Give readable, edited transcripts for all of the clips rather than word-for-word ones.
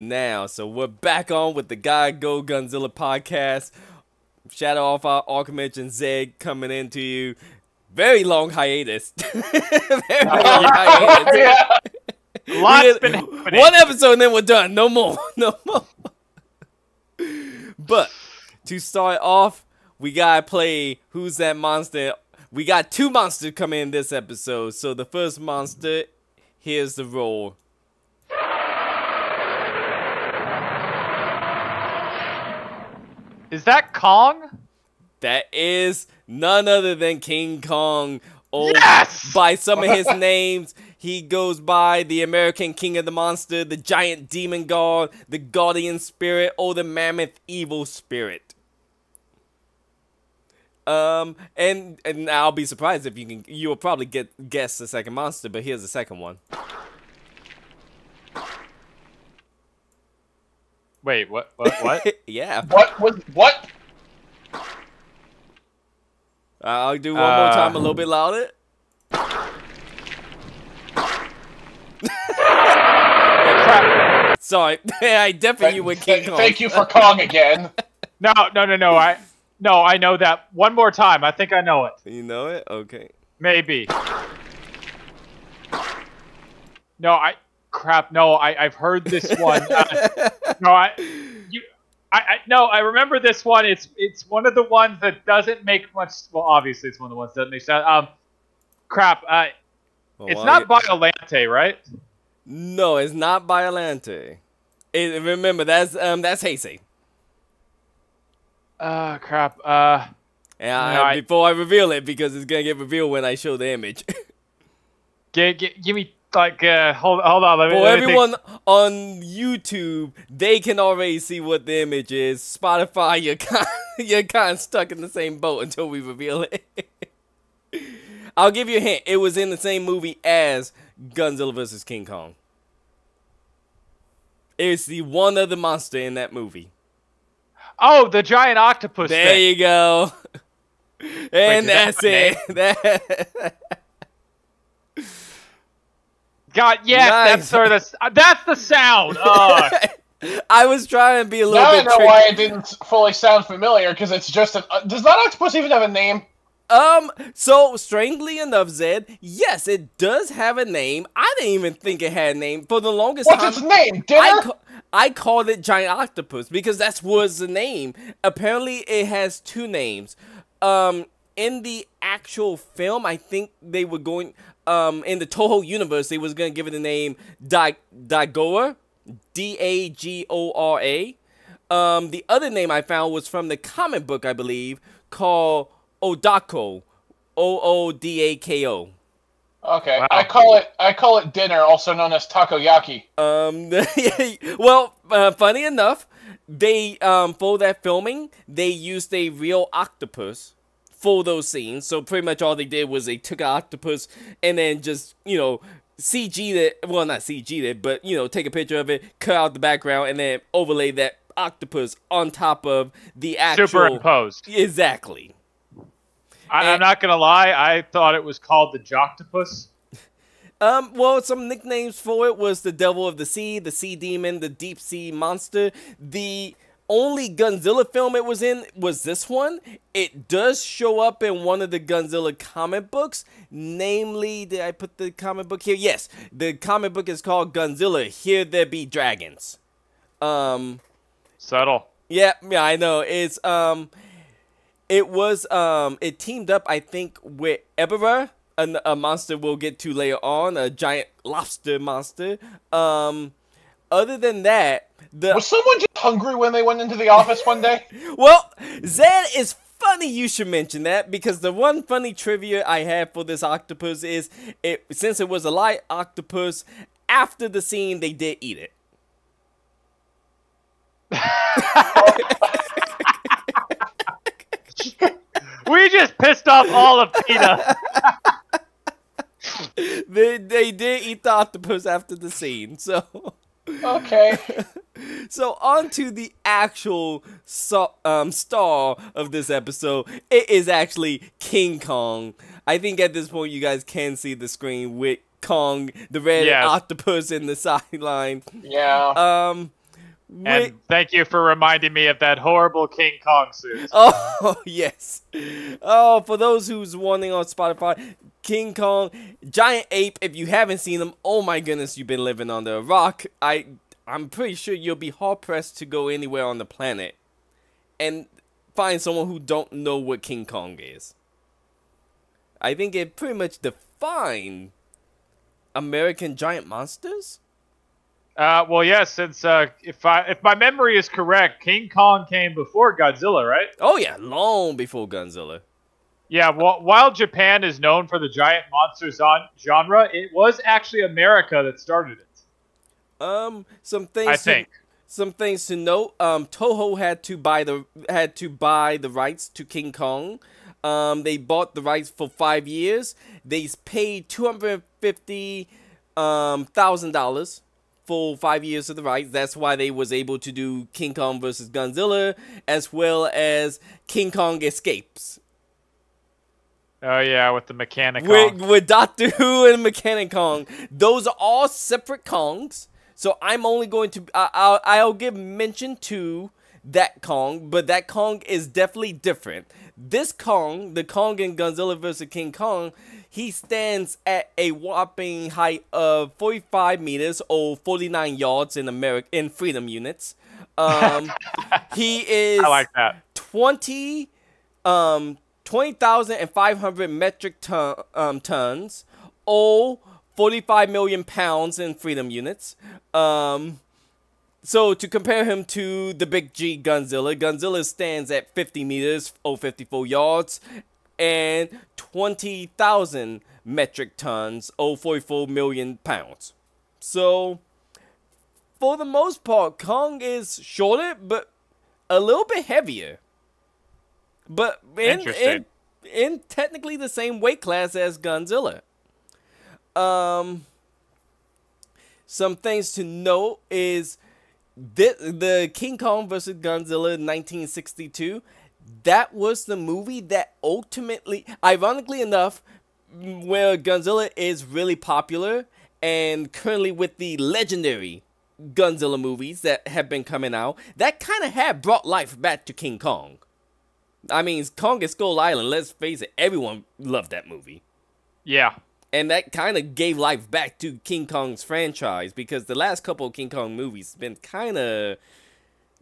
Now, so we're back on with the Gotta Go Godzilla Podcast. Shadow off our Archimedes Zed coming into you. Very long hiatus. Very long hiatus. Yeah. Lots been happening. One episode and then we're done. No more. No more. But to start off, we gotta play Who's That Monster? We got two monsters coming in this episode. So the first monster, here's the roll. Is that Kong? That is none other than King Kong. Oh, yes! By some of his names, he goes by the American King of the Monster, the Giant Demon God, the Guardian Spirit, or the Mammoth Evil Spirit. And I'll be surprised if you'll probably guess the second monster, but here's the second one. Wait, what? Yeah. What? I'll do one more time, a little bit louder. Sorry, I definitely went King Kong. Thank you for Kong again. No. I know that. One more time. I think I know it. You know it? Okay. Maybe. Crap. No, I've heard this one. I remember this one. It's one of the ones that doesn't make much. Well, obviously, it's one of the ones that doesn't make sense. Crap. It's not Biolante, right? No, it's not Biolante. Remember, that's Heisei. Crap. Before I reveal it, because it's gonna get revealed when I show the image. Give me hold on. Let me. For let me everyone think. on YouTube, they can already see what the image is. Spotify, you're kind of stuck in the same boat until we reveal it. I'll give you a hint. It was in the same movie as Godzilla vs. King Kong. It's the one other monster in that movie. Oh, the Giant Octopus. There thing. you go. And that's it. God, yes, Nice. that's the sound. I was trying to be a little Now I bit know tricky. why it didn't fully sound familiar, because it's just does that octopus even have a name? So strangely enough, Zed, yes, it does have a name. I didn't even think it had a name for the longest time. What's its name? Dinner? I called it Giant Octopus because that was the name. Apparently, it has two names. In the actual film, I think they were going, in the Toho universe, they was going to give it the name Dagora, D-A-G-O-R-A. The other name I found was from the comic book, I believe, called Odako, O-O-D-A-K-O. Okay, Wow. I call it dinner, also known as takoyaki. Well, funny enough, they for that filming, they used a real octopus for those scenes. So pretty much all they did was they took an octopus and then just, CG'd it. Well, not CG'd it, but, take a picture of it, cut out the background, and then overlay that octopus on top of the actual... Superimposed. Exactly. I'm not gonna lie. I thought it was called the Joctopus. Well, some nicknames for it was the Devil of the Sea Demon, the Deep Sea Monster. The only Godzilla film it was in was this one. It does show up in one of the Godzilla comic books. Namely, did I put the comic book here? Yes, the comic book is called Godzilla, Here There Be Dragons. Subtle. Yeah, I know. It's, it teamed up, I think, with Ebera, a monster we'll get to later on, a giant lobster monster. Other than that, Was someone just hungry when they went into the office one day? Well, Zed, is funny you should mention that, because the one funny trivia I have for this octopus is, since it was a light octopus, after the scene, they did eat it. We just pissed off all of PETA. They did eat the octopus after the scene, so... Okay. So on to the actual star of this episode. It is actually King Kong. I think at this point you guys can see the screen with Kong, the red octopus in the sideline. Yeah. And thank you for reminding me of that horrible King Kong suit. Oh, yes. Oh, for those who's wanting on Spotify, King Kong, giant ape, if you haven't seen them, oh my goodness, you've been living under a rock. I'm pretty sure you'll be hard-pressed to go anywhere on the planet and find someone who don't know what King Kong is. I think it pretty much defined American giant monsters. Well, yes, since if my memory is correct, King Kong came before Godzilla, right? Oh yeah, long before Godzilla. Yeah, while Japan is known for the giant monster genre, it was actually America that started it. Some things. I think. Some things to note. Toho had to buy the rights to King Kong. They bought the rights for 5 years. They paid $250,000 for 5 years of the rights. That's why they was able to do King Kong versus Godzilla, as well as King Kong Escapes. Oh yeah, with the Mechanic Kong. With Doctor Who and Mechanic Kong. Those are all separate Kongs. So I'm only going to I'll give mention to that Kong, but that Kong is definitely different. This Kong, the Kong in Godzilla vs. King Kong, he stands at a whopping height of 45 meters or 49 yards in freedom units. He is I like that. 20,500 metric tons or 45 million pounds in freedom units. So to compare him to the Big G Godzilla stands at 50 meters or 54 yards and 20,000 metric tons or 44 million pounds. So for the most part, Kong is shorter but a little bit heavier. But in technically the same weight class as Godzilla. Some things to note is the King Kong vs. Godzilla 1962, that was the movie that ultimately, ironically enough, where Godzilla is really popular, and currently with the legendary Godzilla movies that have been coming out, that kind of had brought life back to King Kong. I mean, Kong at Skull Island, let's face it, everyone loved that movie. Yeah. And that kind of gave life back to King Kong's franchise, because the last couple of King Kong movies have been kind of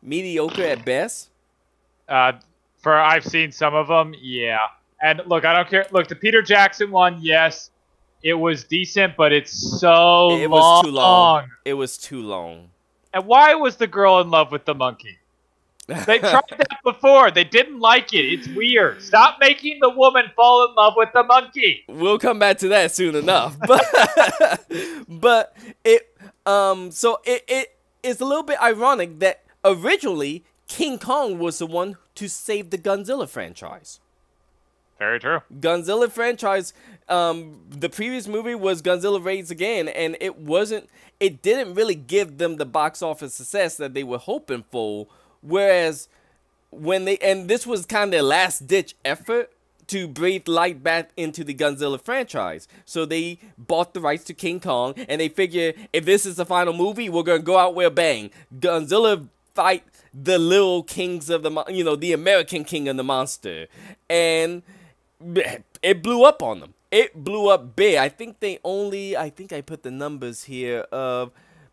mediocre at best. I've seen some of them, yeah. And look, I don't care. Look, the Peter Jackson one, yes, it was decent, but it's so long. It was too long. It was too long. And why was the girl in love with the monkey? They tried that before. They didn't like it. It's weird. Stop making the woman fall in love with the monkey. We'll come back to that soon enough. But it is a little bit ironic that originally King Kong was the one to save the Godzilla franchise. Very true. Godzilla franchise, the previous movie was Godzilla Raids Again, and it didn't really give them the box office success that they were hoping for. Whereas this was kind of their last ditch effort to breathe light back into the Godzilla franchise. So they bought the rights to King Kong, and they figure if this is the final movie, we're going to go out with a bang. Godzilla fight the little kings of the American king of the monster. And it blew up on them. It blew up big. I think I put the numbers here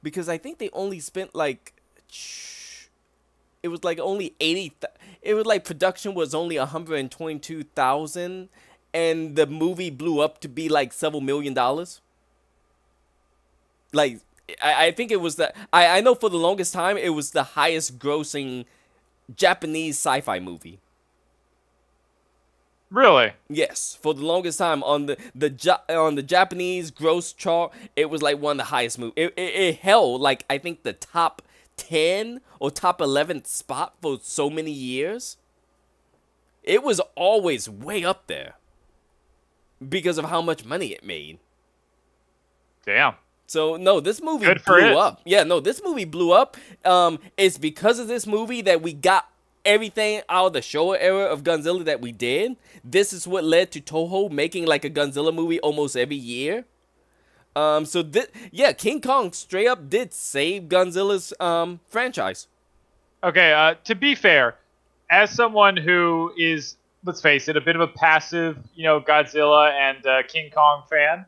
because I think they only spent like, it was like only 80. It was like production was only 122,000, and the movie blew up to be like several $1 million. Like I think it was I know for the longest time it was the highest grossing Japanese sci-fi movie. Really? Yes, for the longest time on the Japanese gross chart, it was like one of the highest movies. It held like I think the top 10 or top 11 spot for so many years. It was always way up there because of how much money it made. Damn. So no, this movie blew up. Yeah, no, this movie blew up. It's because of this movie that we got everything out of the Showa era of Godzilla that we did. This is what led to Toho making like a Godzilla movie almost every year. King Kong straight up did save Godzilla's franchise. Okay, to be fair, as someone who is, let's face it, a bit of a passive, Godzilla and King Kong fan,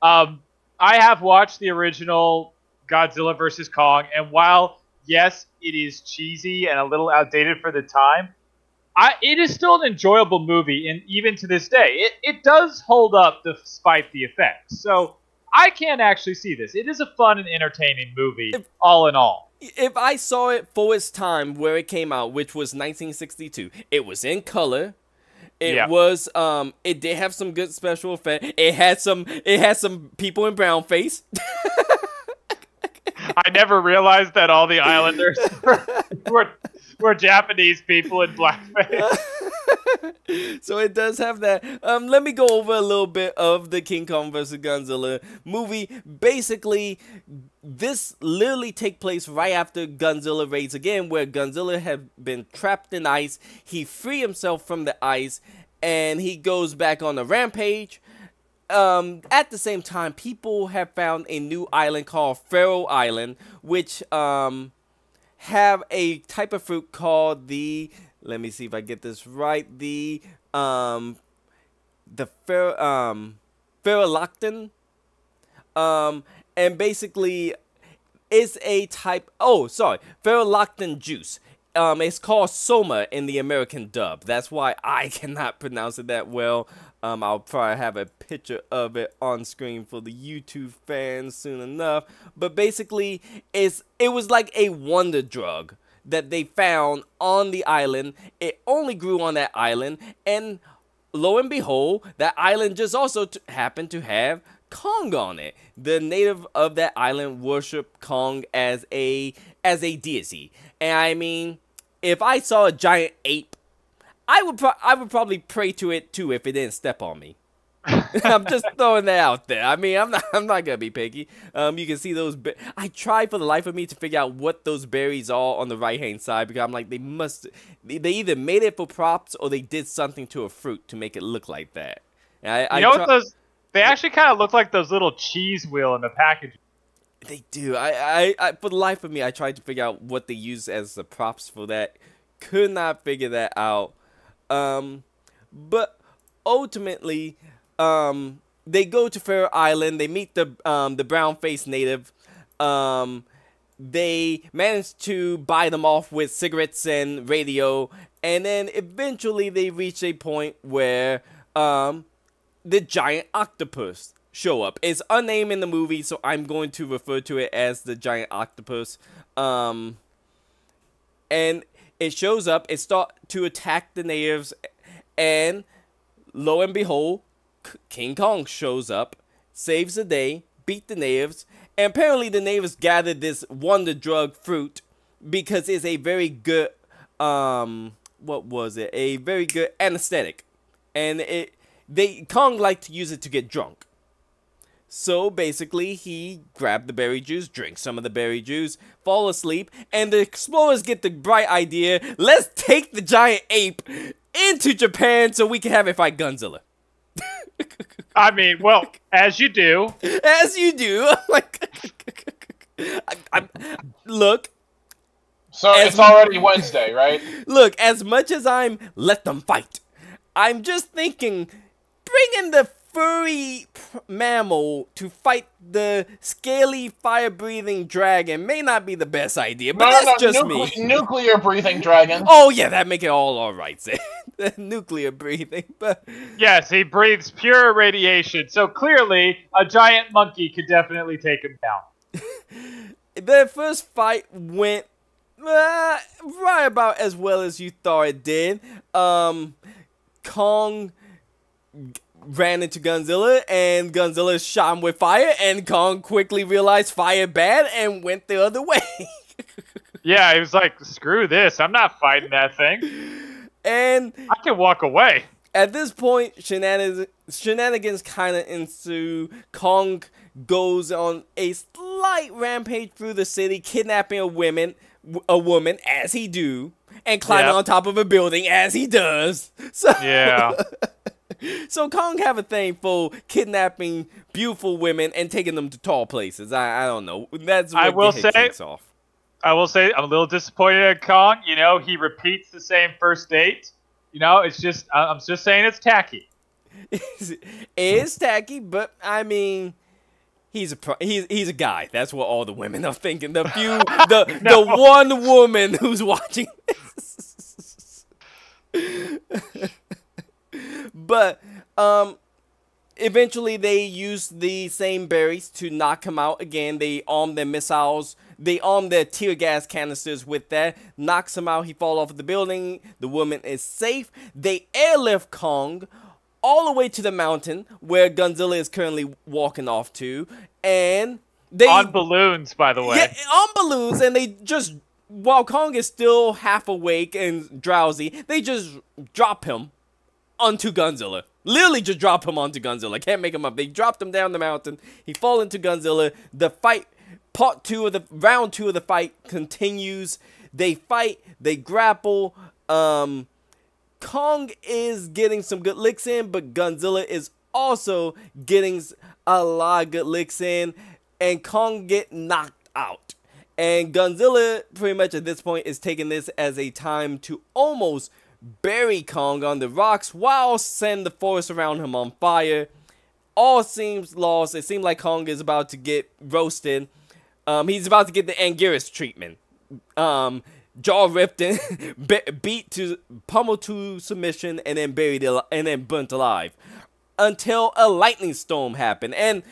I have watched the original Godzilla vs. Kong, and while, yes, it is cheesy and a little outdated for the time, it is still an enjoyable movie, and even to this day, it does hold up despite the effects. So I can actually see this. It is a fun and entertaining movie, all in all. If I saw it for its time where it came out, which was 1962, it was in color. It was it did have some good special effects. It had some people in brown face. I never realized that all the islanders were Japanese people in blackface. So it does have that. Let me go over a little bit of the King Kong vs. Godzilla movie. Basically, this literally takes place right after Godzilla raids again, where Godzilla had been trapped in ice. He freed himself from the ice, and he goes back on a rampage. At the same time, people have found a new island called Faroe Island, which have a type of fruit called the, let me see if I get this right, the Ferolactin, and basically it's a type, Ferolactin juice. It's called Soma in the American dub. That's why I cannot pronounce it that well. I'll probably have a picture of it on screen for the YouTube fans soon enough. But basically, it was like a wonder drug that they found on the island. It only grew on that island, and lo and behold, that island just also happened to have Kong on it. The native of that island worship Kong as a deity. And I mean, if I saw a giant ape, I would probably pray to it too if it didn't step on me. I'm just throwing that out there. I mean, I'm not gonna be picky. You can see those. I try for the life of me to figure out what those berries are on the right hand side, because I'm like, they either made it for props or they did something to a fruit to make it look like that. They actually kind of look like those little cheese wheel in the package. They do. I for the life of me, I tried to figure out what they use as the props for that. Could not figure that out. But ultimately, they go to Faroe Island. They meet the brown-faced native. They manage to buy them off with cigarettes and radio, and then eventually they reach a point where the Giant Octopus show up. It's unnamed in the movie, so I'm going to refer to it as the Giant Octopus. And it shows up, it starts to attack the natives, and lo and behold, King Kong shows up, saves the day, beat the natives, and apparently the natives gathered this wonder drug fruit because it's a very good, a very good anesthetic. And Kong liked to use it to get drunk. So basically, he grabbed the berry juice, drank some of the berry juice, fall asleep, and the explorers get the bright idea, let's take the giant ape into Japan so we can have it fight Godzilla. I mean, well, as you do. As you do. Look. So it's already Wednesday, right? Look, as much as I'm let them fight, I'm just thinking, bring in the furry mammal to fight the scaly fire-breathing dragon may not be the best idea, but that's just me. Nuclear-breathing dragon. Oh yeah, that make it all right. Nuclear breathing, but yes, he breathes pure radiation. So clearly, a giant monkey could definitely take him down. The first fight went right about as well as you thought it did. Kong ran into Godzilla, and Godzilla shot him with fire, and Kong quickly realized fire bad and went the other way. Yeah, he was like, screw this, I'm not fighting that thing. And I can walk away. At this point, shenanigans kind of ensue. Kong goes on a slight rampage through the city, kidnapping a woman, as he do, and climbing on top of a building, as he does. So, yeah. So Kong have a thing for kidnapping beautiful women and taking them to tall places. I don't know. That's what I will say, takes off. I will say I'm a little disappointed at Kong. You know, he repeats the same first date. You know, it's just I'm just saying it's tacky. It is tacky, but I mean, he's a guy. That's what all the women are thinking. The one woman who's watching this. But eventually they use the same berries to knock him out again. They arm their missiles. They arm their tear gas canisters with that. Knocks him out. He falls off of the building. The woman is safe. They airlift Kong all the way to the mountain where Godzilla is currently walking off to. And they... On balloons, by the way. Yeah, on balloons. And they just... While Kong is still half awake and drowsy, they just drop him onto Godzilla. Literally just drop him onto Godzilla. Can't make him up. They dropped him down the mountain. He fall into Godzilla. The fight... round two of the fight continues. They fight, they grapple. Kong is getting some good licks in, but Godzilla is also getting a lot of good licks in, and Kong get knocked out. And Godzilla, pretty much at this point, is taking this as a time to almost bury Kong on the rocks while send the forest around him on fire. All seems lost. It seems like Kong is about to get roasted. He's about to get the Anguirus treatment. Jaw ripped and pummeled to submission, and then buried and then burnt alive, until a lightning storm happened. And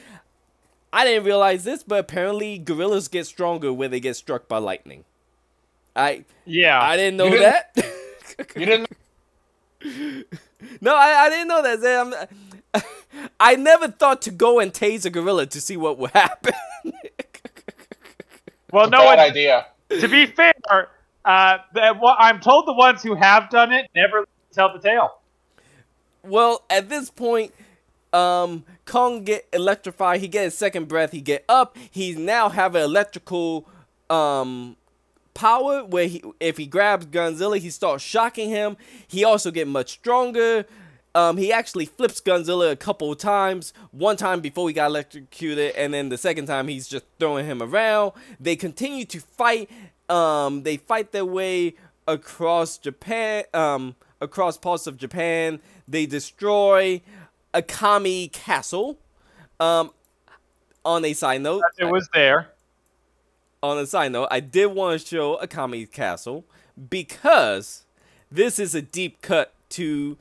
I didn't realize this, but apparently gorillas get stronger when they get struck by lightning. I didn't know that. You didn't. No, I didn't know that. Zay. I never thought to go and tase a gorilla to see what would happen. Well, no bad idea. To be fair, I'm told the ones who have done it never tell the tale. Well, at this point, Kong get electrified. He get his second breath. He get up. He now have an electrical power where if he grabs Godzilla, he starts shocking him. He also get much stronger. He actually flips Godzilla a couple of times. One time before he got electrocuted, and then the second time he's just throwing him around. They continue to fight. They fight their way across Japan, across parts of Japan. They destroy Akami Castle. On a side note, it was there. On a side note, I did want to show Akami Castle because this is a deep cut to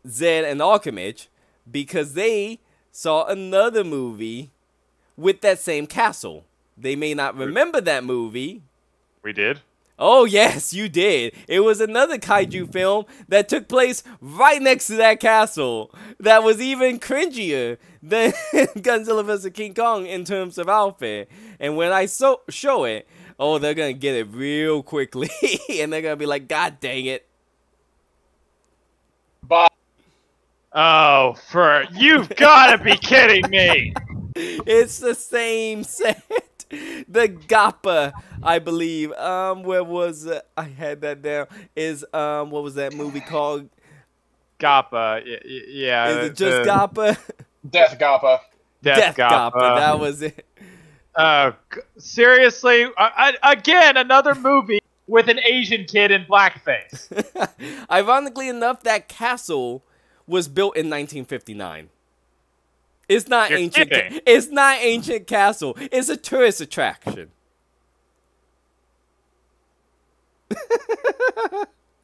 Zed and Archimage, because they saw another movie with that same castle. They may not remember that movie. We did? Oh, yes, you did. It was another kaiju film that took place right next to that castle that was even cringier than Godzilla vs. King Kong in terms of outfit. And when I show it, oh, they're going to get it real quickly. And they're going to be like, God dang it. But Oh, you've got to be kidding me. It's the same set. The Gappa, I believe. Where was I had that down? Is what was that movie called? Gappa. Yeah. Is it just Gappa? Death Gappa. Death Gappa. That was it. Seriously? Again, another movie with an Asian kid in blackface. Ironically enough, that castle was built in 1959. It's not ancient. It's not ancient castle. It's a tourist attraction.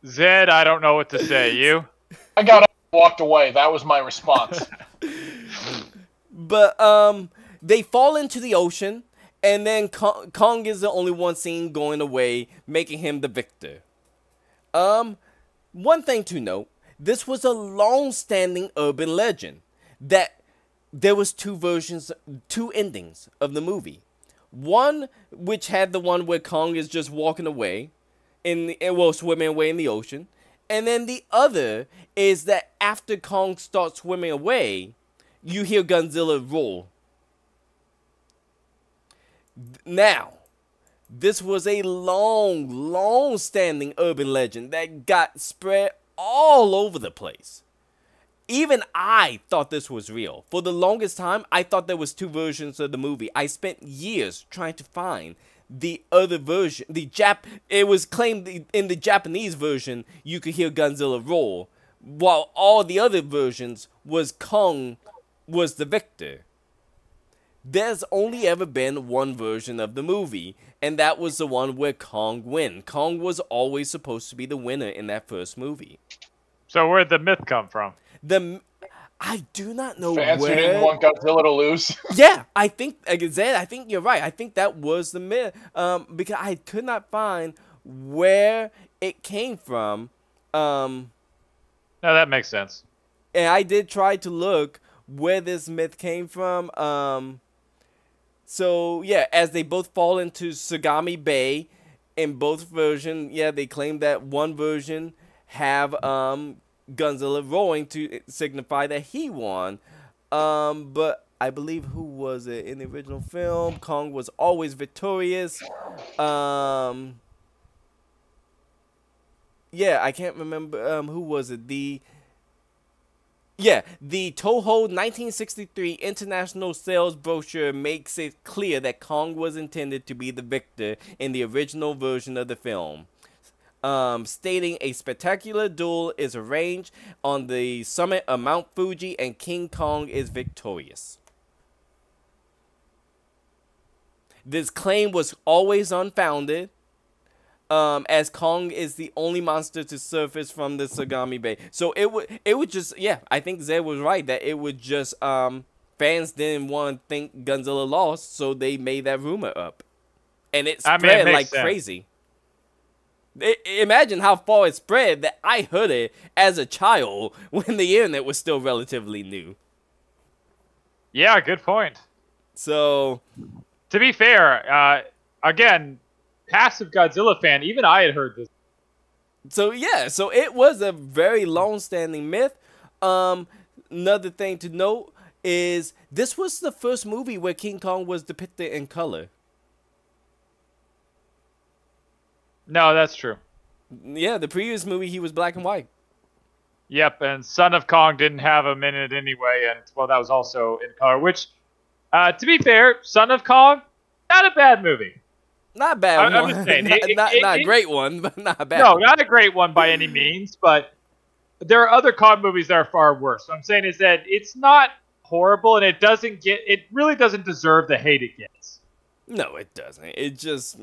Zed, I don't know what to say. You? I got up and walked away. That was my response. But they fall into the ocean, and then Kong is the only one seen going away, making him the victor. One thing to note, this was a long-standing urban legend that there was two endings of the movie. One which had the one where Kong is just walking away, swimming away in the ocean. And then the other is that after Kong starts swimming away, you hear Godzilla roar. Now, this was a long-standing urban legend that got spread all over the place. Even I thought this was real. For the longest time, I thought there was two versions of the movie. I spent years trying to find the other version, it was claimed in the Japanese version you could hear Godzilla roar, while all the other versions was Kong was the victor. There's only ever been one version of the movie, and that was the one where Kong win. Kong was always supposed to be the winner in that first movie. So where'd the myth come from? I do not know Fans where. who didn't want Godzilla to lose. Yeah, I think, like I said, I think you're right. I think that was the myth. Because I could not find where it came from. No, that makes sense. And I did try to look where this myth came from. So yeah, as they both fall into Sagami Bay, in both versions, yeah, they claim that one version have Godzilla roaring to signify that he won. But I believe, who was it in the original film? Kong was always victorious. Yeah, I can't remember who was it. The Toho 1963 international sales brochure makes it clear that Kong was intended to be the victor in the original version of the film, stating a spectacular duel is arranged on the summit of Mount Fuji and King Kong is victorious. This claim was always unfounded, as Kong is the only monster to surface from the Sagami Bay. So it would just, yeah, I think Zed was right that it would just, fans didn't want to think Godzilla lost, so they made that rumor up. And it spread like crazy. Imagine how far it spread that I heard it as a child when the internet was still relatively new. Yeah, good point. So, to be fair, again, passive Godzilla fan, even I had heard this. So yeah, so it was a very long-standing myth. Another thing to note is this was the first movie where King Kong was depicted in color. No, that's true. Yeah, the previous movie he was black and white. Yep, and Son of Kong didn't have him in it anyway, and well, that was also in color. Which, to be fair, Son of Kong, not a bad movie. Not a bad one. I'm just saying, not a great one, but not a bad No, one. not a great one by any means, but there are other Kong movies that are far worse. What I'm saying is that it's not horrible, and it really doesn't deserve the hate it gets. No, it doesn't. It just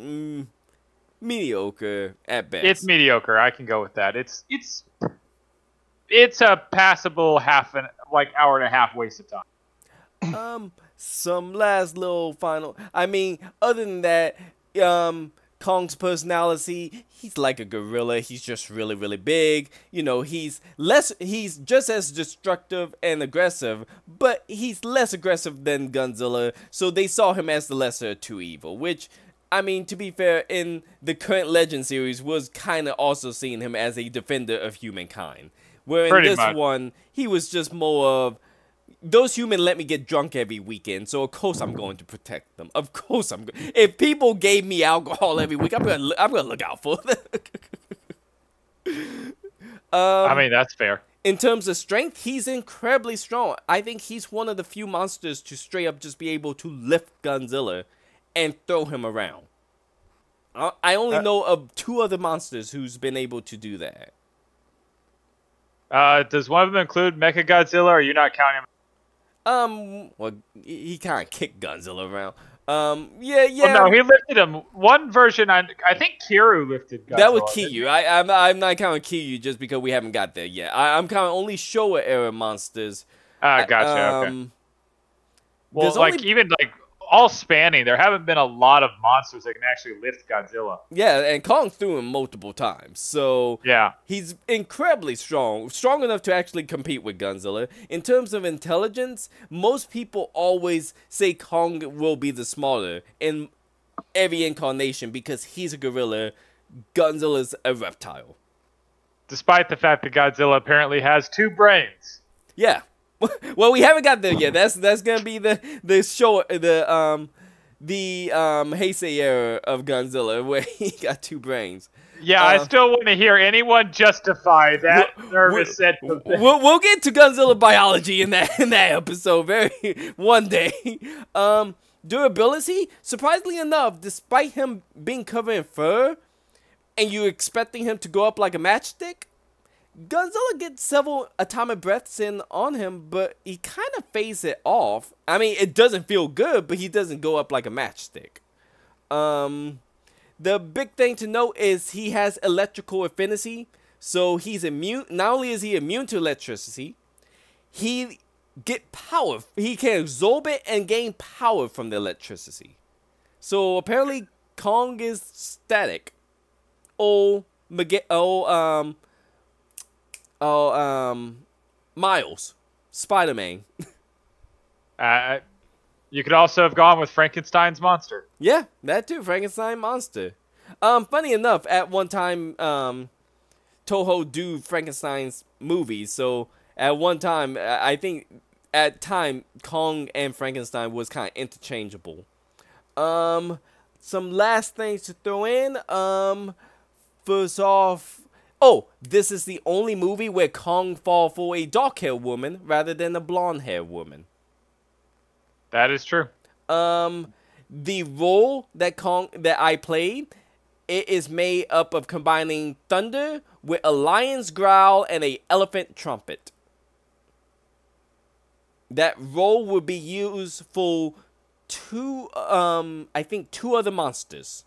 mediocre at best. It's mediocre. I can go with that. It's a passable hour and a half waste of time. Some last little final. I mean, other than that, Kong's personality, he's like a gorilla. He's just really, really big. You know, he's just as destructive and aggressive, but he's less aggressive than Godzilla. So they saw him as the lesser of two evil, which, I mean, to be fair, in the current Legend series was kind of also seeing him as a defender of humankind. Where in this one, he was just more of, those humans let me get drunk every weekend, so of course I'm going to protect them. Of course I'm going. If people gave me alcohol every week, I'm gonna look out for them. I mean, that's fair. In terms of strength, he's incredibly strong. I think he's one of the few monsters to straight up just be able to lift Godzilla and throw him around. I only know of two other monsters who's been able to do that. Does one of them include Mechagodzilla, or are you not counting him? Well, he kind of kicked Godzilla around. Yeah. Well, no, he lifted him. One version, I think Kiru lifted Godzilla. That was Kiyu. I'm not counting Kiyu just because we haven't got there yet. I'm counting only Showa era monsters. Gotcha. Okay. Well, even all spanning, there haven't been a lot of monsters that can actually lift Godzilla. Yeah, and Kong threw him multiple times. So yeah, he's incredibly strong enough to actually compete with Godzilla. In terms of intelligence, most people always say Kong will be the smaller in every incarnation because he's a gorilla, Godzilla's a reptile. Despite the fact that Godzilla apparently has 2 brains. Yeah. Well, we haven't got there yet. That's gonna be the show, the Heisei era of Godzilla, where he got 2 brains. Yeah, I still want to hear anyone justify that nervous set. We'll get to Godzilla biology in that episode one day. Durability, surprisingly enough, despite him being covered in fur, and you expecting him to go up like a matchstick, Godzilla gets several atomic breaths in on him, but he kind of fades it off. I mean, it doesn't feel good, but he doesn't go up like a matchstick. The big thing to note is he has electrical affinity, so he's immune. Not only is he immune to electricity, he get power. He can absorb it and gain power from the electricity. So apparently, Kong is static. Miles, Spider-Man. You could also have gone with Frankenstein's monster. Yeah, that too, Frankenstein monster. Funny enough, at one time, Toho do Frankenstein's movies, so at one time, I think at time Kong and Frankenstein was kind of interchangeable. Some last things to throw in. First off, this is the only movie where Kong fall for a dark-haired woman rather than a blonde-haired woman. That is true. The role that I played, it is made up of combining thunder with a lion's growl and a elephant trumpet. That role would be used for two other monsters.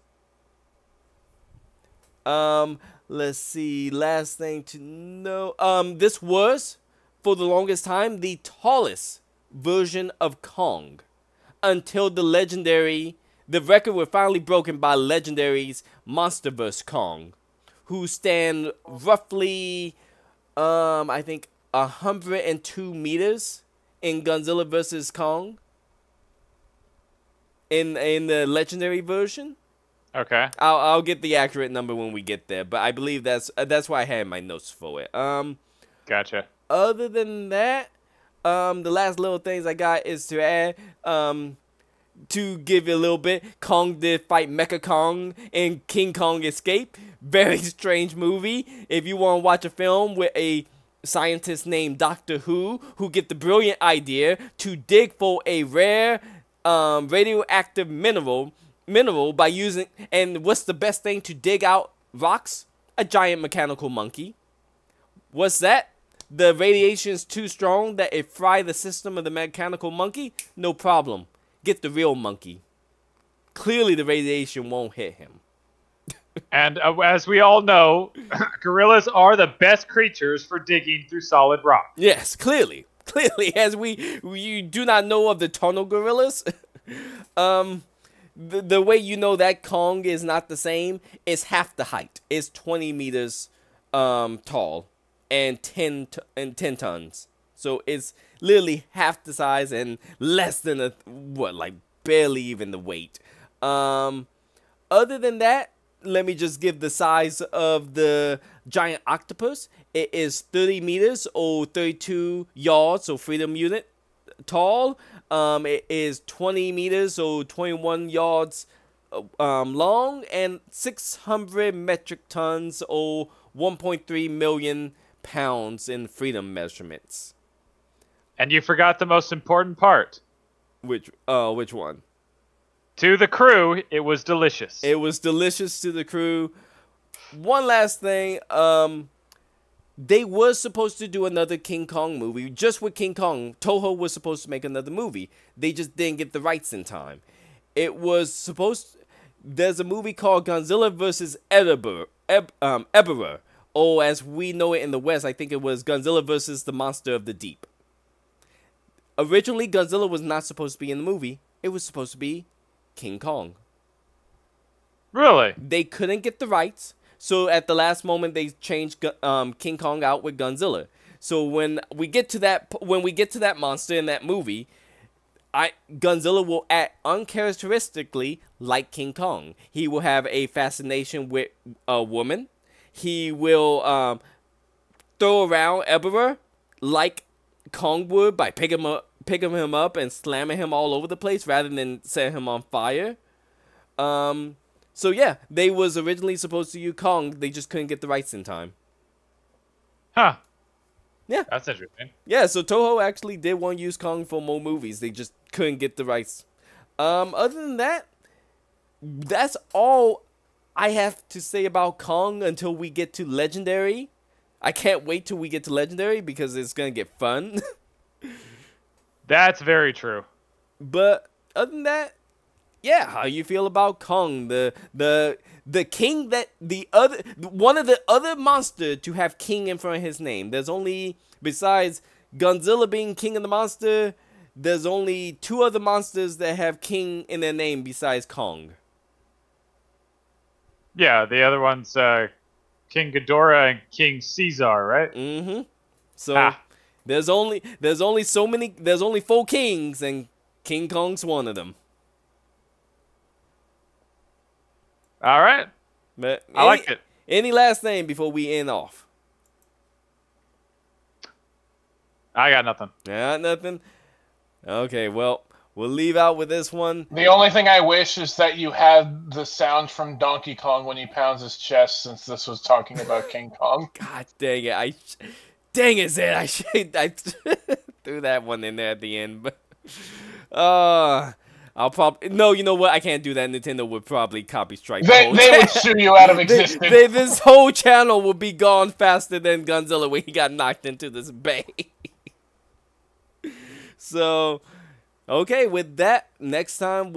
Let's see, last thing to know. This was, for the longest time, the tallest version of Kong. Until the record was finally broken by Legendary's Monsterverse Kong. Who stand roughly, I think, 102 meters in Godzilla vs. Kong. In the Legendary version. Okay. I'll get the accurate number when we get there, but I believe that's why I had my notes for it. Gotcha. Other than that, the last little things I got is to add, to give you a little bit. Kong did fight Mecha Kong in King Kong Escape. Very strange movie. If you want to watch a film with a scientist named Doctor Who get the brilliant idea to dig for a rare radioactive mineral by using, and what's the best thing to dig out rocks? A giant mechanical monkey. What's that? The radiation is too strong that it fry the system of the mechanical monkey? No problem. Get the real monkey. Clearly the radiation won't hit him. And as we all know, gorillas are the best creatures for digging through solid rock. Yes, clearly. Clearly, as you do not know of the tunnel gorillas. The way you know that Kong is not the same is half the height. It's 20 meters tall and 10 tons. So it's literally half the size and less than barely even the weight. Other than that, let me just give the size of the Giant Octopus. It is 30 meters or 32 yards, so freedom unit tall. It is 20 meters or 21 yards long and 600 metric tons or 1.3 million pounds in freedom measurements. And you forgot the most important part. Which one? To the crew, it was delicious. It was delicious to the crew. One last thing, they were supposed to do another King Kong movie. Just with King Kong, Toho was supposed to make another movie. They just didn't get the rights in time. There's a movie called Godzilla vs. Ebera. Or as we know it in the West, I think it was Godzilla vs. the Monster of the Deep. Originally, Godzilla was not supposed to be in the movie. It was supposed to be King Kong. Really? They couldn't get the rights. So at the last moment, they changed King Kong out with Godzilla. So when we get to that monster in that movie, Godzilla will act uncharacteristically like King Kong. He will have a fascination with a woman. He will throw around Ebera like Kong would by picking him up and slamming him all over the place rather than setting him on fire. So yeah, they was originally supposed to use Kong. They just couldn't get the rights in time. Huh. Yeah. That's interesting. Yeah, so Toho actually did want to use Kong for more movies. They just couldn't get the rights. Other than that, that's all I have to say about Kong until we get to Legendary. I can't wait till we get to Legendary because it's gonna get fun. That's very true. But other than that, yeah, how you feel about Kong, the king that one of the other monster to have king in front of his name. There's only, besides Godzilla being king of the monster, there's only 2 other monsters that have king in their name besides Kong. Yeah, the other one's King Ghidorah and King Caesar, right? Mm-hmm. So there's only so many. There's only 4 kings, and King Kong's one of them. All right. But I like it. Any last name before we end off? I got nothing. Nothing. Okay, well, we'll leave out with this one. The only thing I wish is that you had the sound from Donkey Kong when he pounds his chest, since this was talking about King Kong. God dang it! Dang it, Zed! I threw that one in there at the end, but I'll probably no. You know what? I can't do that. Nintendo would probably copy strike. They would sue you out of existence. This whole channel would be gone faster than Godzilla when he got knocked into this bay. So, okay, with that, next time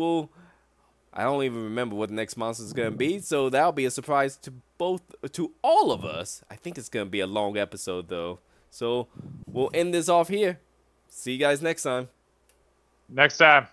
I don't even remember what the next monster is gonna be, so that'll be a surprise to all of us. I think it's gonna be a long episode though. So we'll end this off here. See you guys next time. Next time.